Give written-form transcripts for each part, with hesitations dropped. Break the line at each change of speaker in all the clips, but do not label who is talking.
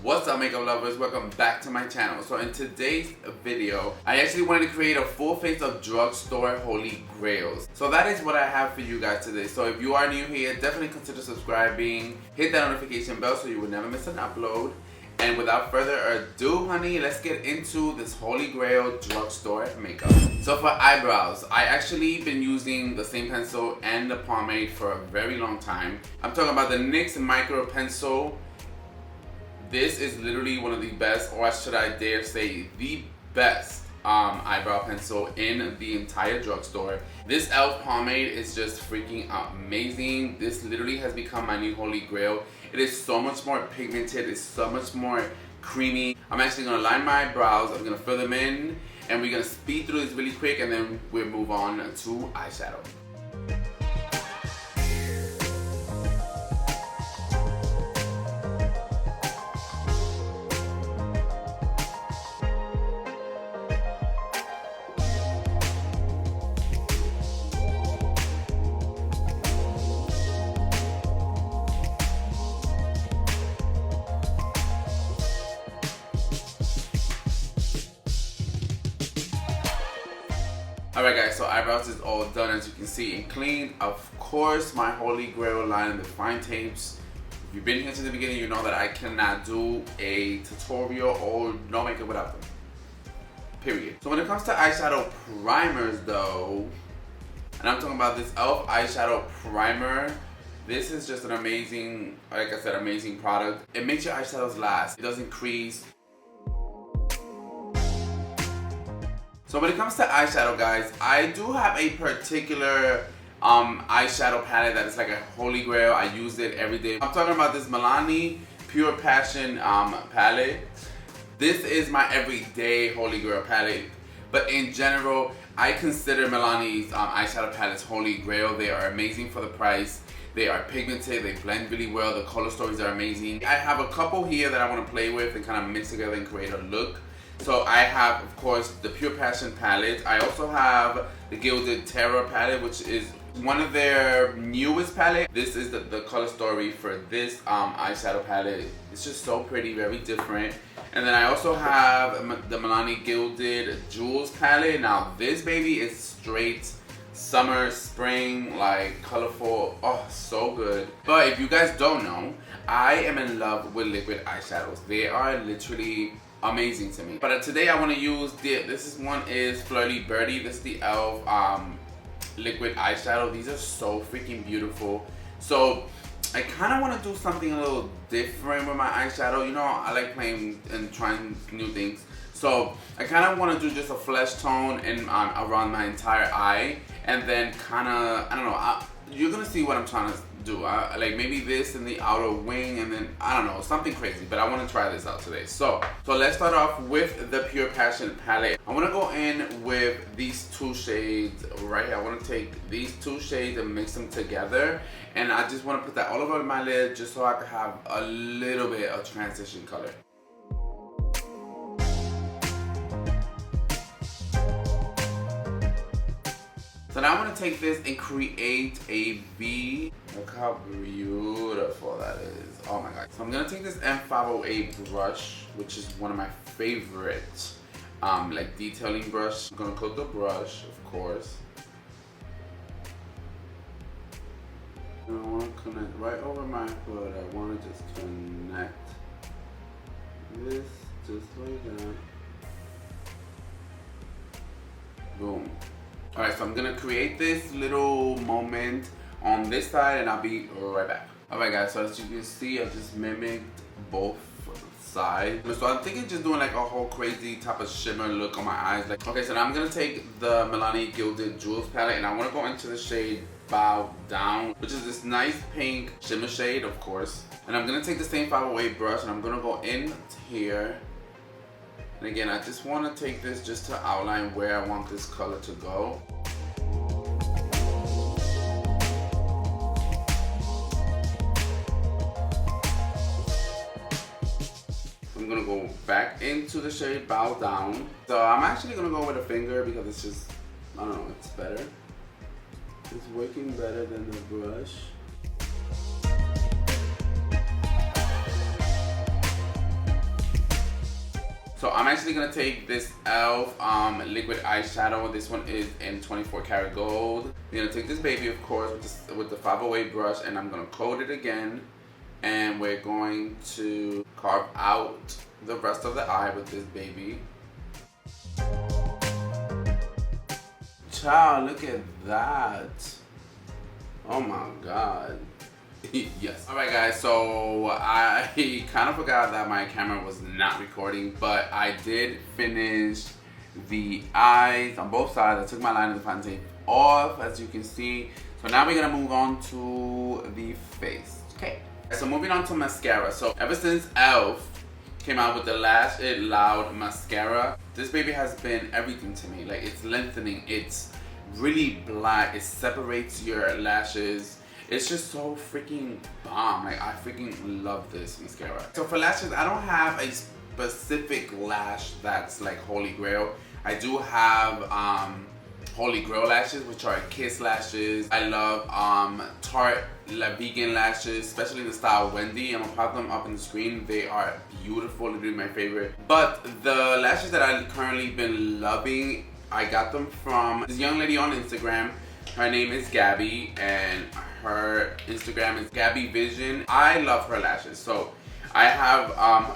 What's up, makeup lovers? Welcome back to my channel. So in today's video, I actually wanted to create a full face of drugstore holy grails. So that is what I have for you guys today. So if you are new here, definitely consider subscribing. Hit that notification bell so you will never miss an upload. And without further ado, honey, let's get into this holy grail drugstore makeup. So for eyebrows, I actually been using the same pencil and the pomade for a very long time. I'm talking about the NYX Micro Pencil. This is literally one of the best, or should I dare say, the best eyebrow pencil in the entire drugstore. This E.L.F pomade is just freaking amazing. This literally has become my new holy grail. It is so much more pigmented, it's so much more creamy. I'm actually gonna line my brows, I'm gonna fill them in, and we're gonna speed through this really quick, and then we'll move on to eyeshadow. Alright guys, so eyebrows is all done, as you can see, and cleaned. Of course, my holy grail line, the fine tapes. If you've been here to the beginning, you know that I cannot do a tutorial or no makeup without them. Period. So when it comes to eyeshadow primers though, and I'm talking about this E.L.F eyeshadow primer, this is just an amazing, like I said, amazing product. It makes your eyeshadows last. It doesn't crease. So when it comes to eyeshadow, guys, I do have a particular eyeshadow palette that is like a holy grail. I use it every day. I'm talking about this MILANI Pure Passion palette. This is my everyday holy grail palette. But in general, I consider MILANI's eyeshadow palettes holy grail. They are amazing for the price. They are pigmented, they blend really well. The color stories are amazing. I have a couple here that I want to play with and kind of mix together and create a look. So I have, of course, the Pure Passion palette. I also have the GILDED TERRA palette, which is one of their newest palette. This is the color story for this eyeshadow palette. It's just so pretty, very different. And then I also have the MILANI GILDED Jewels palette. Now this baby is straight summer, spring, like colorful. Oh, so good. But if you guys don't know, I am in love with liquid eyeshadows. They are literally amazing to me. But today I want to use this one is Flirty Birdie. This is the E.L.F liquid eyeshadow. These are so freaking beautiful. So I kind of want to do something a little different with my eyeshadow. You know, I like playing and trying new things. So I kind of want to do just a flesh tone and around my entire eye, and then kind of, I don't know, you're gonna see what I'm trying to do. Like maybe this in the outer wing, and then I don't know, something crazy, but I want to try this out today. So let's start off with the Pure Passion palette. I want to go in with these two shades right here. I want to take these two shades and mix them together, and I just want to put that all over my lid just so I can have a little bit of transition color. So now I'm going to take this and create a V. Look how beautiful that is. Oh my god. So I'm going to take this M508 brush, which is one of my favorite like detailing brush. I'm going to coat the brush, of course. And I want to connect right over my hood. I want to just connect this just like that. Boom. Alright, so I'm gonna create this little moment on this side, and I'll be right back. Alright guys, so as you can see, I just mimicked both sides. So I'm thinking just doing like a whole crazy type of shimmer look on my eyes. Like, okay, so now I'm gonna take the MILANI GILDED Jewels palette, and I wanna go into the shade Bow Down, which is this nice pink shimmer shade, of course. And I'm gonna take the same 508 brush, and I'm gonna go in here. And again, I just want to take this just to outline where I want this color to go. I'm going to go back into the shade Bow Down. So I'm actually going to go with a finger because it's just, I don't know, it's better. It's working better than the brush. So I'm actually gonna take this E.L.F. liquid eyeshadow. This one is in 24 karat gold. I'm gonna take this baby, of course, with the 508 brush, and I'm gonna coat it again. And we're going to carve out the rest of the eye with this baby. Child, look at that. Oh my God. Yes. Alright guys, so I kind of forgot that my camera was not recording, but I did finish the eyes on both sides. I took my line of the foundation off, as you can see. So now we're gonna move on to the face. Okay. So moving on to mascara. So ever since E.L.F. came out with the Lash It Loud mascara, this baby has been everything to me. Like, it's lengthening, it's really black, it separates your lashes. It's just so freaking bomb. Like, I freaking love this mascara. So for lashes, I don't have a specific lash that's like holy grail. I do have holy grail lashes, which are kiss lashes. I love Tarte La Vegan lashes, especially the style Wendy. I'm gonna pop them up on the screen. They are beautiful, literally my favorite. But the lashes that I've currently been loving, I got them from this young lady on Instagram. Her name is Gabby, and her Instagram is Gabby Vision. I love her lashes. So I have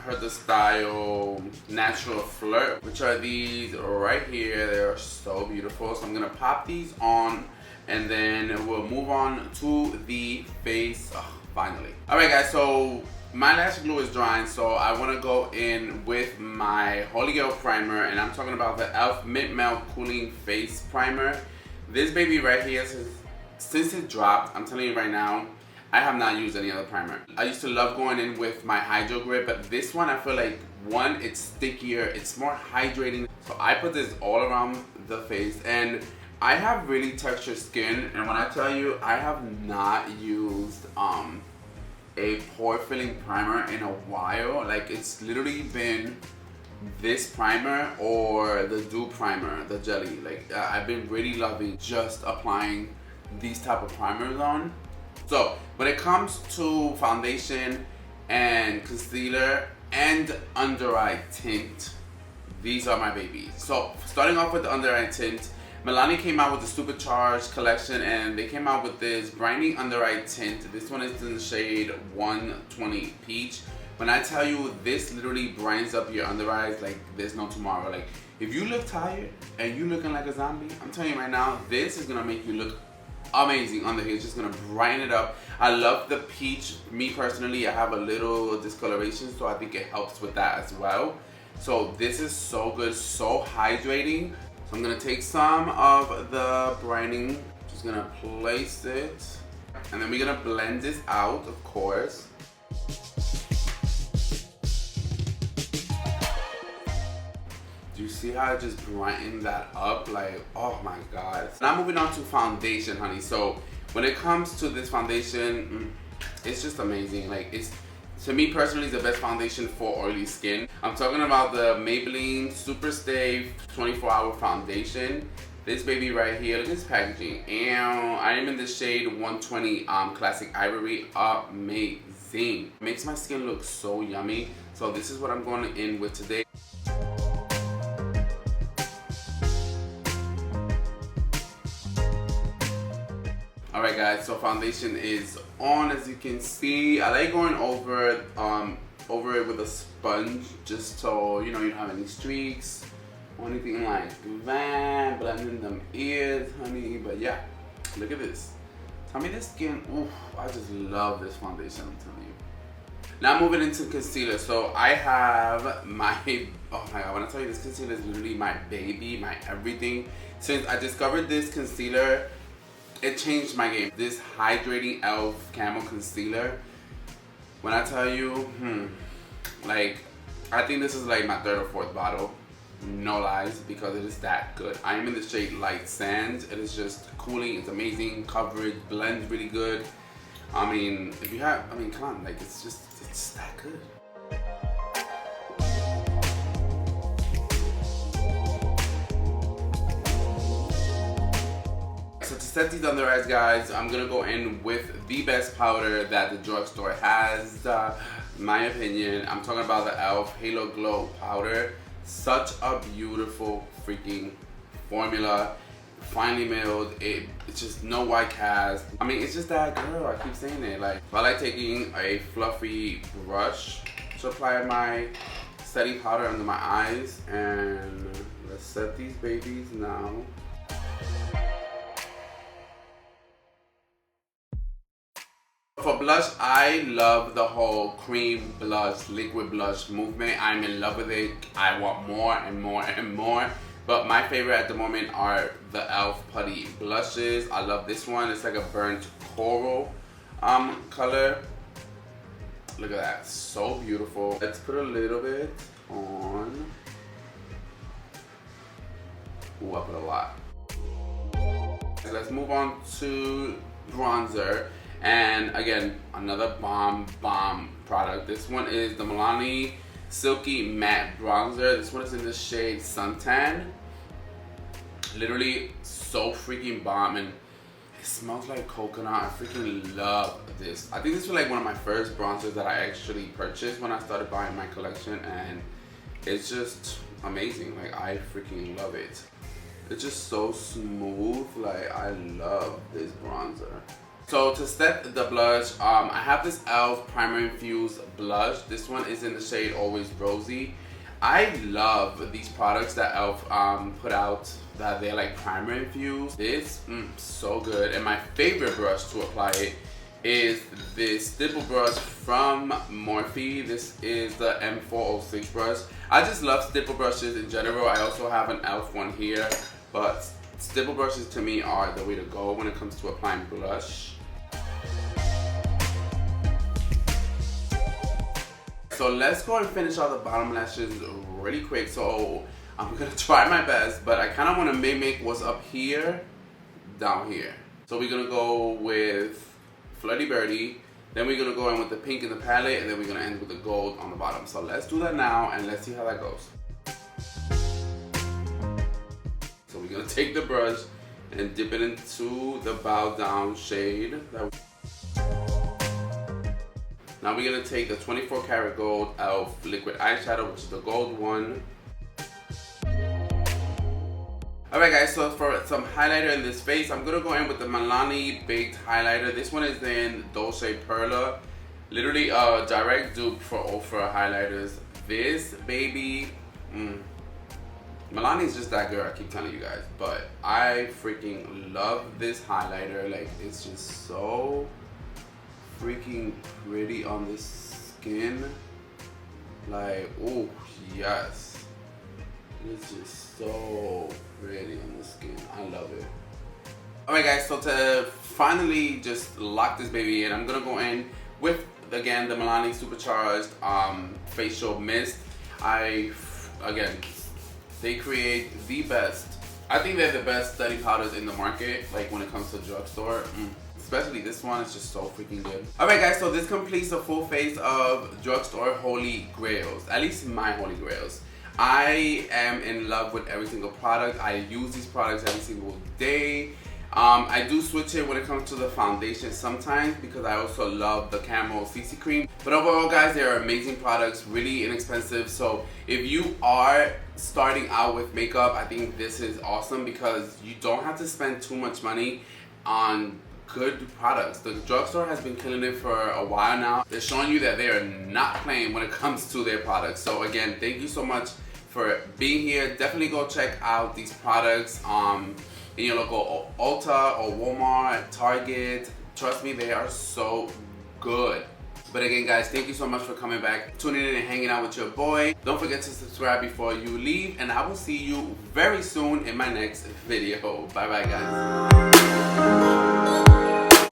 her the style Natural Flirt, which are these right here. They're so beautiful. So I'm gonna pop these on, and then we'll move on to the face finally. Alright guys, so my lash glue is drying, so I want to go in with my Holy Grail primer, and I'm talking about the E.L.F. Mint Melt Cooling Face Primer. This baby right here, since it dropped, I'm telling you right now, I have not used any other primer. I used to love going in with my Hydro Grip, but this one I feel like, one, it's stickier, it's more hydrating. So I put this all around the face, and I have really textured skin, and when I tell you, I have not used a pore filling primer in a while. Like, it's literally been this primer or the Dew primer, the jelly. Like, I've been really loving just applying these type of primers on. So when it comes to foundation and concealer and under eye tint, these are my babies. So starting off with the under eye tint, MILANI came out with the Supercharged collection, and they came out with this brightening under eye tint. This one is in the shade 120 Peach. When I tell you, this literally brightens up your under eyes like there's no tomorrow. Like, if you look tired and you looking like a zombie, I'm telling you right now, this is gonna make you look amazing under here. It's just gonna brighten it up. I love the peach. Me personally, I have a little discoloration, so I think it helps with that as well. So this is so good, so hydrating. So I'm gonna take some of the brightening, just gonna place it, and then we're gonna blend this out, of course. Do you see how I just brightened that up? Like, oh my God. Now moving on to foundation, honey. So when it comes to this foundation, it's just amazing. Like, it's, to me personally, it's the best foundation for oily skin. I'm talking about the Maybelline Super Stay 24-Hour Foundation. This baby right here, look at this packaging. And I am in the shade 120 Classic Ivory. Amazing. Makes my skin look so yummy. So this is what I'm going in with today. Alright guys, so foundation is on, as you can see. I like going over it with a sponge, just so you know you don't have any streaks or anything like that. Blending them ears, honey. But yeah, look at this. Tell me this skin, oof, I just love this foundation, I'm telling you. Now moving into concealer. So I have my, oh my God, when I tell you this concealer is literally my baby, my everything. Since I discovered this concealer, it changed my game. This hydrating E.L.F. Camo concealer, when I tell you, like, I think this is like my third or fourth bottle, no lies, because it is that good. I am in the shade Light Sand. It is just cooling, it's amazing, coverage, blends really good. I mean, if you have, I mean, come on, like, it's that good. To set these under eyes, guys, I'm gonna go in with the best powder that the drugstore has. My opinion, I'm talking about the E.L.F. Halo Glow powder. Such a beautiful freaking formula. Finely milled. It's just no white cast. I mean, it's just that girl. I keep saying it. Like, I like taking a fluffy brush to apply my setting powder under my eyes, and let's set these babies now. For blush, I love the whole cream blush, liquid blush movement. I'm in love with it. I want more and more and more. But my favorite at the moment are the E.L.F. Putty blushes. I love this one. It's like a burnt coral color. Look at that, so beautiful. Let's put a little bit on. Ooh, I put a lot. Let's move on to bronzer. And again, another bomb product. This one is the MILANI Silky Matte Bronzer. This one is in the shade Suntan. Literally so freaking bomb, and it smells like coconut. I freaking love this. I think this was like one of my first bronzers that I actually purchased when I started buying my collection, and it's just amazing. Like, I freaking love it. It's just so smooth. Like, I love this bronzer. So to set the blush, I have this E.L.F. Primer Infused Blush. This one is in the shade Always Rosy. I love these products that E.L.F. Put out, that they're like primer infused. This, so good. And my favorite brush to apply it is this stipple brush from Morphe. This is the M406 brush. I just love stipple brushes in general. I also have an E.L.F. one here, but stipple brushes to me are the way to go when it comes to applying blush. So let's go and finish all the bottom lashes really quick. So I'm gonna try my best, but I kind of want to mimic what's up here, down here. So we're gonna go with Flirty Birdie, then we're gonna go in with the pink in the palette, and then we're gonna end with the gold on the bottom. So let's do that now, and let's see how that goes. So we're gonna take the brush and dip it into the Bow Down shade. Now we're gonna take the 24 karat gold E.L.F. liquid eyeshadow, which is the gold one. Alright guys, so for some highlighter in this face, I'm gonna go in with the MILANI Baked Highlighter. This one is in Dolce Perla. Literally a direct dupe for Ultra highlighters. This baby, MILANI is just that girl, I keep telling you guys. But I freaking love this highlighter. Like, it's just so freaking pretty on the skin. Like, oh yes, it's just so pretty on the skin. I love it. Alright guys, so to finally just lock this baby in, I'm gonna go in with, again, the MILANI Supercharged facial mist. Again, they create the best, I think they're the best setting powders in the market, like when it comes to drugstore. Especially this one is just so freaking good. Alright guys, so this completes the full face of drugstore holy grails. At least my holy grails. I am in love with every single product. I use these products every single day. I do switch it when it comes to the foundation sometimes because I also love the CAMO CC cream. But overall guys, they are amazing products, really inexpensive. So if you are starting out with makeup, I think this is awesome because you don't have to spend too much money on good products. The drugstore has been killing it for a while now. They're showing you that they are not playing when it comes to their products. So again, thank you so much for being here. Definitely go check out these products in your local Ulta or Walmart, Target. Trust me, they are so good. But again guys, thank you so much for coming back, tuning in and hanging out with your boy. Don't forget to subscribe before you leave, and I will see you very soon in my next video. Bye bye guys.